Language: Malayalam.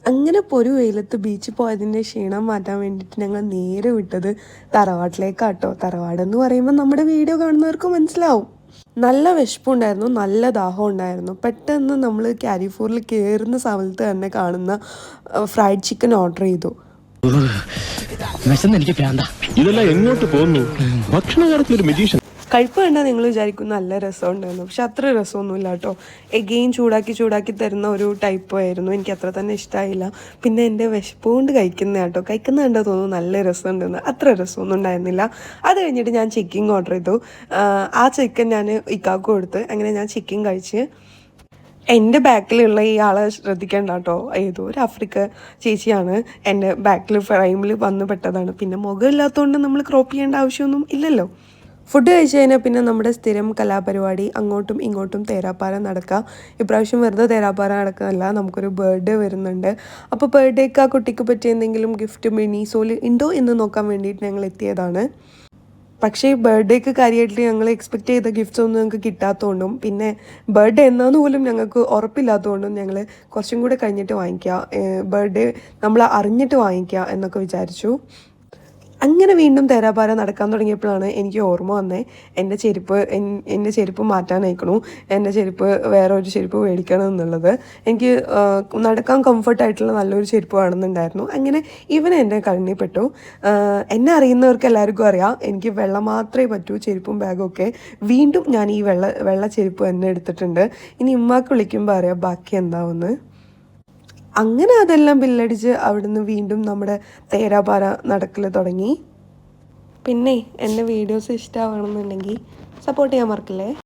അങ്ങനെ പൊരു വെയിലത്ത് ബീച്ചിൽ പോയതിൻ്റെ ക്ഷീണം മാറ്റാൻ വേണ്ടിയിട്ട് ഞങ്ങൾ നേരെ വിട്ടത് തറവാട്ടിലേക്കാട്ടോ. തറവാടെന്ന് പറയുമ്പോൾ നമ്മുടെ വീഡിയോ കാണുന്നവർക്ക് മനസ്സിലാവും. നല്ല വിശപ്പുണ്ടായിരുന്നു, നല്ല ദാഹം ഉണ്ടായിരുന്നു. പെട്ടെന്ന് നമ്മൾ കാരിഫോറിൽ കയറുന്ന സമയത്ത് തന്നെ കാണുന്ന ഫ്രൈഡ് ചിക്കൻ ഓർഡർ ചെയ്തു. ഇതെല്ലാം എങ്ങോട്ട് പോകുന്നു? ഭക്ഷണകാര്യത്തിലൊരു മെജീഷ്യൻ. കഴിപ്പ് കണ്ടാൽ നിങ്ങൾ വിചാരിക്കും നല്ല രസമുണ്ടായിരുന്നു, പക്ഷെ അത്ര രസമൊന്നുമില്ല കേട്ടോ. എഗെയിൻ ചൂടാക്കി തരുന്ന ഒരു ടൈപ്പ് ആയിരുന്നു. എനിക്ക് അത്ര തന്നെ ഇഷ്ടമായില്ല. പിന്നെ എൻ്റെ വിശപ്പ് കൊണ്ട് കഴിക്കുന്ന കേട്ടോ, കഴിക്കുന്ന കണ്ടാൽ തോന്നുന്നു നല്ല രസമുണ്ടെന്ന്. അത്ര രസമൊന്നും ഉണ്ടായിരുന്നില്ല. അത് കഴിഞ്ഞിട്ട് ഞാൻ ചിക്കൻ ഓർഡർ ചെയ്തു. ആ ചിക്കൻ ഞാൻ ഇക്കാക്ക് കൊടുത്ത്. അങ്ങനെ ഞാൻ ചിക്കൻ കഴിച്ച്. എൻ്റെ ബാക്കിലുള്ള ഈ ആളെ ശ്രദ്ധിക്കേണ്ട കേട്ടോ, ഏതോ ഒരു ആഫ്രിക്ക ചേച്ചിയാണ് എൻ്റെ ബാക്കിൽ ഫ്രെയിമിൽ വന്ന് പെട്ടതാണ്. പിന്നെ മുഖം ഇല്ലാത്തതുകൊണ്ട് നമ്മൾ ക്രോപ്പ് ചെയ്യേണ്ട ആവശ്യമൊന്നും ഇല്ലല്ലോ. ഫുഡ് കഴിച്ച് കഴിഞ്ഞാൽ പിന്നെ നമ്മുടെ സ്ഥിരം കലാപരിപാടി അങ്ങോട്ടും ഇങ്ങോട്ടും തേരാപ്പാര നടക്കുക. ഇപ്രാവശ്യം വെറുതെ തേരാപ്പാര നടക്കുകയല്ല, നമുക്കൊരു ബർത്ത്ഡേ വരുന്നുണ്ട്. അപ്പോൾ ബർത്ത്ഡേക്ക് ആ കുട്ടിക്ക് പറ്റിയ എന്തെങ്കിലും ഗിഫ്റ്റ് മിനിസോയിൽ ഉണ്ടോ എന്ന് നോക്കാൻ വേണ്ടിയിട്ട് ഞങ്ങൾ എത്തിയതാണ്. പക്ഷേ ഈ ബർത്ത്ഡേക്ക് കാര്യമായിട്ട് ഞങ്ങൾ എക്സ്പെക്റ്റ് ചെയ്ത ഗിഫ്റ്റ്സ് ഒന്നും ഞങ്ങൾക്ക് കിട്ടാത്തതുകൊണ്ടും പിന്നെ ബർത്ത്ഡേ എന്നാന്ന് പോലും ഞങ്ങൾക്ക് ഉറപ്പില്ലാത്തതുകൊണ്ടും ഞങ്ങൾ കുറച്ചും കൂടെ കഴിഞ്ഞിട്ട് വാങ്ങിക്കുക, ബർത്ത്ഡേ നമ്മൾ അറിഞ്ഞിട്ട് വാങ്ങിക്കുക എന്നൊക്കെ വിചാരിച്ചു. അങ്ങനെ വീണ്ടും തേരാപ്പാര നടക്കാൻ തുടങ്ങിയപ്പോഴാണ് എനിക്ക് ഓർമ്മ വന്നത് എൻ്റെ ചെരുപ്പ് മാറ്റാനയക്കണു, എൻ്റെ ചെരുപ്പ് വേറെ ഒരു ചെരുപ്പ് മേടിക്കണം എന്നുള്ളത്. എനിക്ക് നടക്കാൻ കംഫർട്ടായിട്ടുള്ള നല്ലൊരു ചെരുപ്പ് വേണമെന്നുണ്ടായിരുന്നു. അങ്ങനെ എൻ്റെ കണ്ണിൽപ്പെട്ടു. എന്നെ അറിയുന്നവർക്ക് എല്ലാവർക്കും അറിയാം, എനിക്ക് വെള്ള മാത്രമേ പറ്റൂ, ചെരുപ്പും ബാഗും ഒക്കെ. വീണ്ടും ഞാൻ ഈ വെള്ള ചെരുപ്പ് തന്നെ എടുത്തിട്ടുണ്ട്. ഇനി ഉമ്മാക്ക് വിളിക്കുമ്പോൾ അറിയാം ബാക്കി എന്താവുമെന്ന്. അങ്ങനെ അതെല്ലാം ബില്ലടിച്ച് അവിടുന്ന് വീണ്ടും നമ്മുടെ തേരാപാര നടക്കൽ തുടങ്ങി. പിന്നെ എൻ്റെ വീഡിയോസ് ഇഷ്ടമാവണമെന്നുണ്ടെങ്കിൽ സപ്പോർട്ട് ചെയ്യാൻ മറക്കില്ലേ.